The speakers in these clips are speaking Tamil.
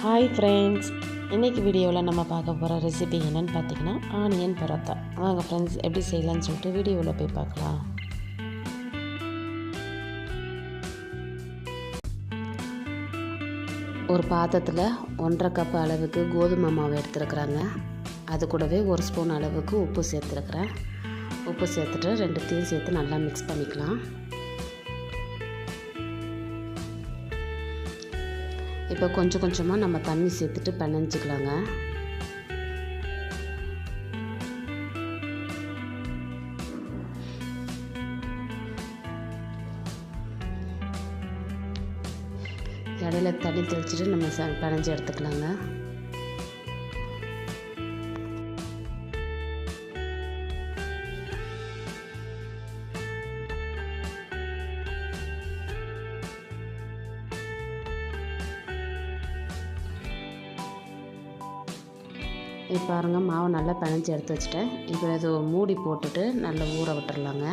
ஹாய் ஃப்ரெண்ட்ஸ், இன்றைக்கி வீடியோவில் நம்ம பார்க்க போகிற ரெசிபி என்னென்னு பார்த்தீங்கன்னா ஆனியன் பரோட்டா. வாங்க ஃப்ரெண்ட்ஸ், எப்படி செய்யலான்னு சொல்லிட்டு வீடியோவில் போய் பார்க்கலாம். ஒரு பாத்திரத்தில் 1.5 கப் அளவுக்கு கோதுமை மாவு எடுத்துருக்குறாங்க. அது கூடவே 1 ஸ்பூன் அளவுக்கு உப்பு சேர்த்துருக்குறேன். உப்பு சேர்த்துட்டு 2த்தையும் சேர்த்து நல்லா மிக்ஸ் பண்ணிக்கலாம். இப்போ கொஞ்சம் கொஞ்சமாக நம்ம தண்ணி சேர்த்துட்டு பிணைஞ்சிக்கலாங்க. இடையில தண்ணி தெளிச்சுட்டு நம்ம பிணைஞ்சி எடுத்துக்கலாங்க. இப்போ பாருங்கள், மாவு நல்லா பிணைஞ்சி எடுத்து வச்சுட்டேன். இப்போ இது மூடி போட்டுட்டு நல்லா ஊற விட்டுறலாங்க.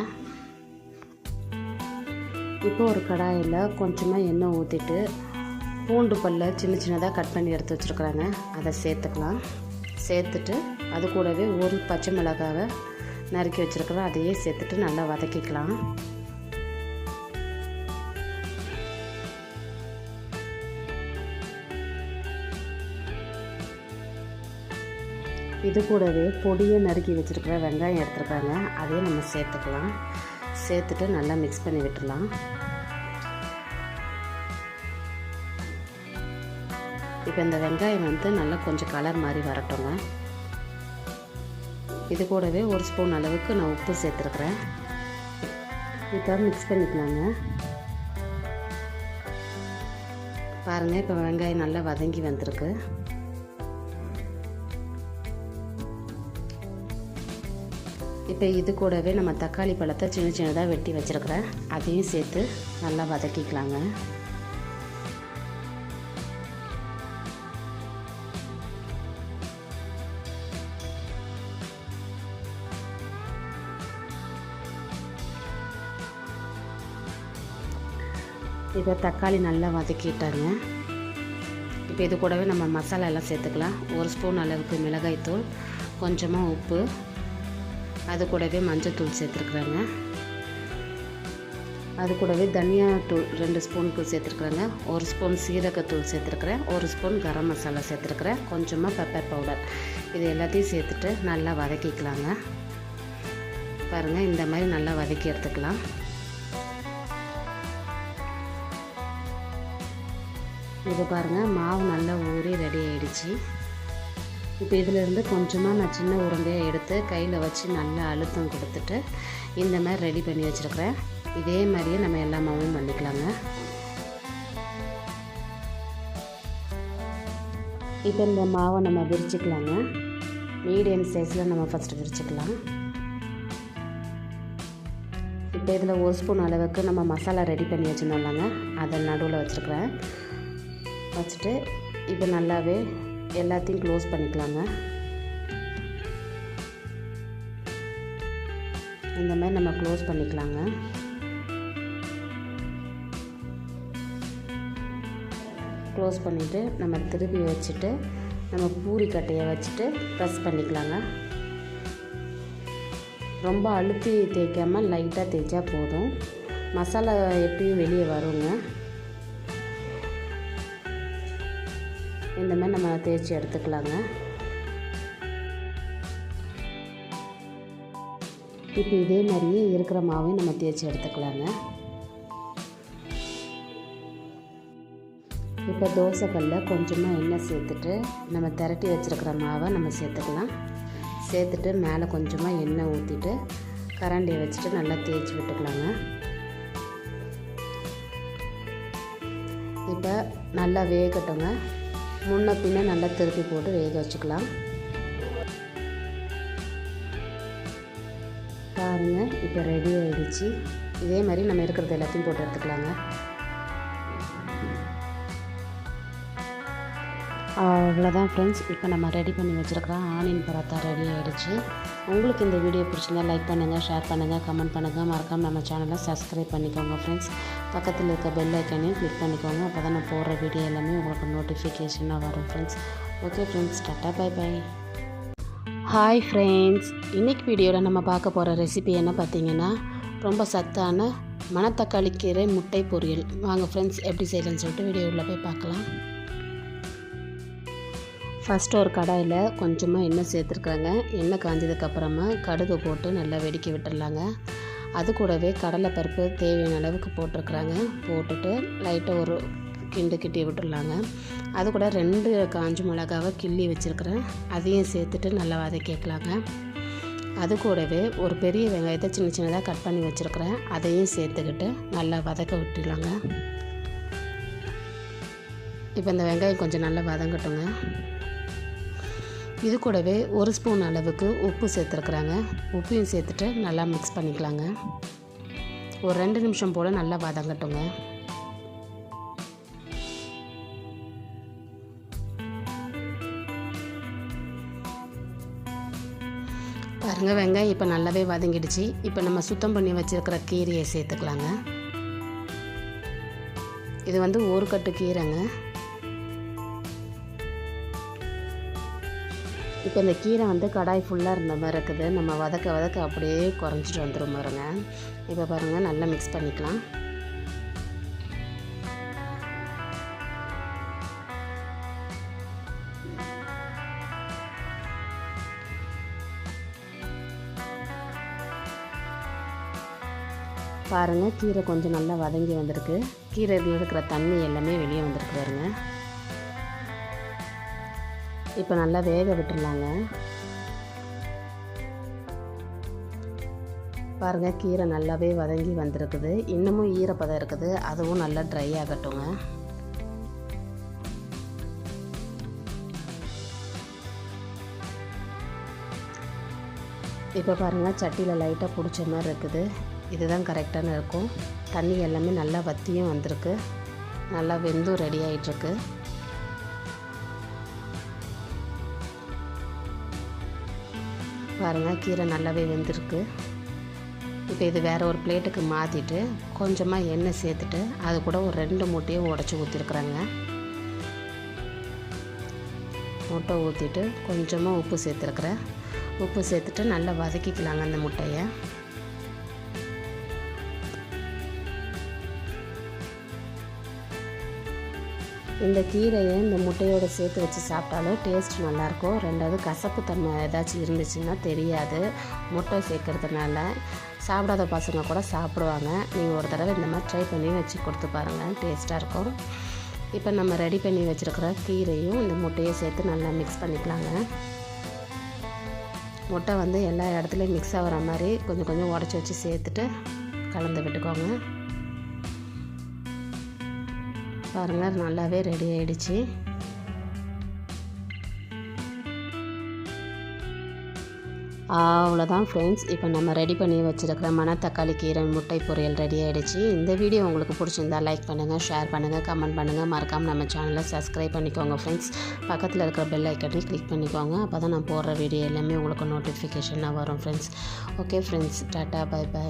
இப்போ ஒரு கடாயில் கொஞ்சமாக எண்ணெய் ஊற்றிட்டு பூண்டு பல்ல சின்ன சின்னதாக கட் பண்ணி எடுத்து வச்சுருக்குறாங்க, அதை சேர்த்துக்கலாம். சேர்த்துட்டு அது கூடவே ஒரு பச்சை மிளகாவை நறுக்கி வச்சுருக்குறேன், அதையே சேர்த்துட்டு நல்லா வதக்கிக்கலாம். இது கூடவே பொடியை நறுக்கி வச்சுருக்கிற வெங்காயம் எடுத்துருக்காங்க, அதையும் நம்ம சேர்த்துக்கலாம். சேர்த்துட்டு நல்லா மிக்ஸ் பண்ணி விட்டுடலாம். இப்போ இந்த வெங்காயம் நல்லா கொஞ்சம் கலர் மாதிரி வரட்டுங்க. இது கூடவே 1 ஸ்பூன் அளவுக்கு நான் உப்பு சேர்த்துருக்குறேன். இப்போ மிக்ஸ் பண்ணிக்கலாங்க. பாருங்கள், இப்போ வெங்காயம் நல்லா வதங்கி வந்திருக்கு. இப்போ இது கூடவே நம்ம தக்காளி பழத்தை சின்ன சின்னதாக வெட்டி வச்சுருக்கிறேன், அதையும் சேர்த்து நல்லா வதக்கிக்கலாங்க. இப்போ தக்காளி நல்லா வதக்கிட்டாங்க. இப்போ இது கூடவே நம்ம மசாலா எல்லாம் சேர்த்துக்கலாம். 1 ஸ்பூன் அளவுக்கு மிளகாய்த்தூள், கொஞ்சமாக உப்பு, அது கூடவே மஞ்சள்தூள் சேர்த்துருக்குறாங்க. அது கூடவே தனியாத்தூள் 2 ஸ்பூனுக்கு சேர்த்துருக்குறாங்க. 1 ஸ்பூன் சீரகத்தூள் சேர்த்துருக்குறேன். 1 ஸ்பூன் கரம் மசாலா சேர்த்துருக்குறேன். கொஞ்சமாக பெப்பர் பவுடர். இது எல்லாத்தையும் சேர்த்துட்டு நல்லா வதக்கிக்கலாங்க. பாருங்கள், இந்த மாதிரி நல்லா வதக்கி எடுத்துக்கலாம். இது பாருங்கள், மாவு நல்லா ஊறி ரெடி ஆகிடுச்சு. இப்போ இதிலேருந்து கொஞ்சமாக நான் சின்ன உருண்டையாக எடுத்து கையில் வச்சு நல்லா அழுத்தம் கொடுத்துட்டு இந்த மாதிரி ரெடி பண்ணி வச்சுருக்கிறேன். இதே மாதிரியே நம்ம எல்லா மாவும் பண்ணிக்கலாங்க. இப்போ இந்த மாவை நம்ம விரிச்சிக்கலாங்க. மீடியம் சைஸில் நம்ம ஃபஸ்ட்டு விரிச்சிக்கலாம். இப்போ இதில் 1 ஸ்பூன் அளவுக்கு நம்ம மசாலா ரெடி பண்ணி வச்சுருந்தோம்லாங்க, அதை நடுவில் வச்சுருக்கிறேன். வச்சுட்டு இப்போ நல்லாவே எல்லாத்தையும் க்ளோஸ் பண்ணிக்கலாங்க. இந்த மாதிரி நம்ம க்ளோஸ் பண்ணிக்கலாங்க. க்ளோஸ் பண்ணிவிட்டு நம்ம திருப்பி வச்சுட்டு நம்ம பூரி கட்டையை வச்சுட்டு ப்ரெஸ் பண்ணிக்கலாங்க. ரொம்ப அழுத்தி தேய்க்காமல் லைட்டாக தேய்ச்சா போதும். மசாலா எப்படியும் வெளியே வருங்க. இந்த மாதிரி நம்ம தேய்ச்சி எடுத்துக்கலாங்க. இப்போ இதே மாதிரியே இருக்கிற மாவையும் நம்ம தேய்ச்சி எடுத்துக்கலாங்க. இப்போ தோசைக்கல்லில் கொஞ்சமாக எண்ணெய் சேர்த்துட்டு நம்ம திரட்டி வச்சுருக்கிற மாவை நம்ம சேர்த்துக்கலாம். சேர்த்துட்டு மேலே கொஞ்சமாக எண்ணெய் ஊற்றிட்டு கரண்டியை வச்சுட்டு நல்லா தேய்ச்சி விட்டுக்கலாங்க. இப்போ நல்லா வேகட்டுங்க. முன்ன பின்ன நல்லா திருப்பி போட்டு வேக வச்சுக்கலாம். பாருங்கள், இப்போ ரெடி ஆகிடுச்சு. இதே மாதிரி நம்ம இருக்கிறது எல்லாத்தையும் போட்டு எடுத்துக்கலாங்க. அவ்வளோதான் ஃப்ரெண்ட்ஸ். இப்போ நம்ம ரெடி பண்ணி வச்சுருக்கிற ஆனியன் பராத்தா ரெடி ஆகிடுச்சு. உங்களுக்கு இந்த வீடியோ பிடிச்சிருந்தா லைக் பண்ணுங்கள், ஷேர் பண்ணுங்கள், கமெண்ட் பண்ணுங்கள். மறக்காமல் நம்ம சேனலை சப்ஸ்கிரைப் பண்ணிக்கோங்க ஃப்ரெண்ட்ஸ். பக்கத்தில் இருக்க பெல் ஐக்கானையும் கிளிக் பண்ணிக்கோங்க. அப்போ தான் நான் போடுற வீடியோ எல்லாமே உங்களுக்கு நோட்டிஃபிகேஷனாக வரும் friends. Okay friends, tata bye bye. Hi friends, இன்றைக்கி வீடியோவில் நம்ம பார்க்க போகிற ரெசிபி என்ன பார்த்தீங்கன்னா, ரொம்ப சத்தான மணத்தக்காளி கீரை முட்டை பொரியல். வாங்க ஃப்ரெண்ட்ஸ், எப்படி செய்யலாம்னு சொல்லிட்டு வீடியோ உள்ளே போய் பார்க்கலாம். ஃபஸ்ட்டு ஒரு கடாயில் கொஞ்சமாக எண்ணெய் சேர்த்துருக்காங்க. எண்ணெய் காஞ்சதுக்கப்புறமா கடுகு போட்டு நல்லா வெடிக்க விட்டுடலாங்க. அது கூடவே கடலைப்பருப்பு தேவையான அளவுக்கு போட்டிருக்குறாங்க. போட்டுட்டு லைட்டாக ஒரு கிண்டி விட்டுடலாங்க. அது கூட 2 காஞ்ச மிளகாவை கிள்ளி வச்சுருக்கிறேன், அதையும் சேர்த்துட்டு நல்லா வதக்கிக்கலாங்க. அது கூடவே ஒரு பெரிய வெங்காயத்தை சின்னதாக கட் பண்ணி வச்சுருக்கிறேன், அதையும் சேர்த்துக்கிட்டு நல்லா வதக்க விட்டுடலாங்க. இப்போ இந்த வெங்காயம் கொஞ்சம் நல்லா வதங்கட்டுங்க. இது கூடவே 1 ஸ்பூன் அளவுக்கு உப்பு சேர்த்துருக்குறாங்க. உப்பையும் சேர்த்துட்டு நல்லா மிக்ஸ் பண்ணிக்கலாங்க. ஒரு 2 நிமிஷம் போல் நல்லா வதங்கட்டுங்க. பாருங்கள், வெங்காயம் இப்போ நல்லாவே வதங்கிடுச்சு. இப்போ நம்ம சுத்தம் பண்ணி வச்சுருக்கிற கீரையை சேர்த்துக்கலாங்க. இது வந்து 1 கட்டு கீரைங்க. இப்போ இந்த கீரை வந்து கடாய் ஃபுல்லாக இருந்த மாதிரி இருக்குது. நம்ம வதக்க அப்படியே குறைஞ்சிட்டு வந்துடும் பாருங்க. இப்போ பாருங்கள், நல்லா மிக்ஸ் பண்ணிக்கலாம். பாருங்கள், கீரை கொஞ்சம் நல்லா வதங்கி வந்திருக்கு. கீரையில் இருக்கிற தண்ணி எல்லாமே வெளியே வந்திருக்கு பாருங்க. இப்போ நல்லா வேக விட்டுடலாங்க. பாருங்கள், கீரை நல்லாவே வதங்கி வந்திருக்குது. இன்னமும் ஈரப்பதம் இருக்குது, அதுவும் நல்லா ட்ரை ஆகட்டுங்க. இப்போ பாருங்கள், சட்டியில் லைட்டாக பிடிச்ச மாதிரி இருக்குது. இதுதான் கரெக்டான இருக்கும். தண்ணி எல்லாமே நல்லா வற்றியும் வந்திருக்கு, நல்லா வெந்தும் ரெடி ஆகிட்டுருக்கு. பாருங்கள், கீரை நல்லாவே வெந்திருக்கு. இப்போ இது வேறு ஒரு பிளேட்டுக்கு மாற்றிட்டு கொஞ்சமாக எண்ணெய் சேர்த்துட்டு அது கூட ஒரு 2 முட்டையை உடச்சி ஊற்றிருக்குறாங்க. முட்டை ஊற்றிட்டு கொஞ்சமாக உப்பு சேர்த்துருக்குறேன். உப்பு சேர்த்துட்டு நல்லா வதக்கிக்கலாங்க அந்த முட்டையை. இந்த கீரையை இந்த முட்டையோடு சேர்த்து வச்சு சாப்பிட்டாலும் டேஸ்ட் நல்லாயிருக்கும். 2வது கசப்பு தன்மை ஏதாச்சும் இருந்துச்சுன்னா தெரியாது. முட்டை சேர்க்கறதுனால சாப்பிடாத பசங்க கூட சாப்பிடுவாங்க. நீங்கள் ஒரு தடவை இந்த மாதிரி ட்ரை பண்ணி வச்சு கொடுத்து பாருங்கள், டேஸ்ட்டாக இருக்கும். இப்போ நம்ம ரெடி பண்ணி வச்சுருக்கிற கீரையும் இந்த முட்டையை சேர்த்து நல்லா மிக்ஸ் பண்ணிக்கலாங்க. முட்டை வந்து எல்லா இடத்துலையும் மிக்ஸ் ஆகிற மாதிரி கொஞ்சம் உடச்சி வச்சு சேர்த்துட்டு கலந்து விட்டுக்கோங்க. பாருங்கள், நல்லாவே ரெடி ஆகிடுச்சு. அவ்வளோதான் ஃப்ரெண்ட்ஸ். இப்போ நம்ம ரெடி பண்ணி வச்சுருக்கிற மணத்தக்காளி கீரை முட்டை பொரியல் ரெடி ஆகிடுச்சு. இந்த வீடியோ உங்களுக்கு பிடிச்சிருந்தா லைக் பண்ணுங்கள், ஷேர் பண்ணுங்கள், கமெண்ட் பண்ணுங்கள். மறக்காமல் நம்ம சேனலை சப்ஸ்கிரைப் பண்ணிக்கோங்க ஃப்ரெண்ட்ஸ். பக்கத்தில் இருக்கிற பெல் ஐக்கனையும் கிளிக் பண்ணிக்கோங்க. அப்போ தான் நான் போடுற வீடியோ எல்லாமே உங்களுக்கு நோட்டிஃபிகேஷனாக வரும் friends. Okay friends, tata bye by.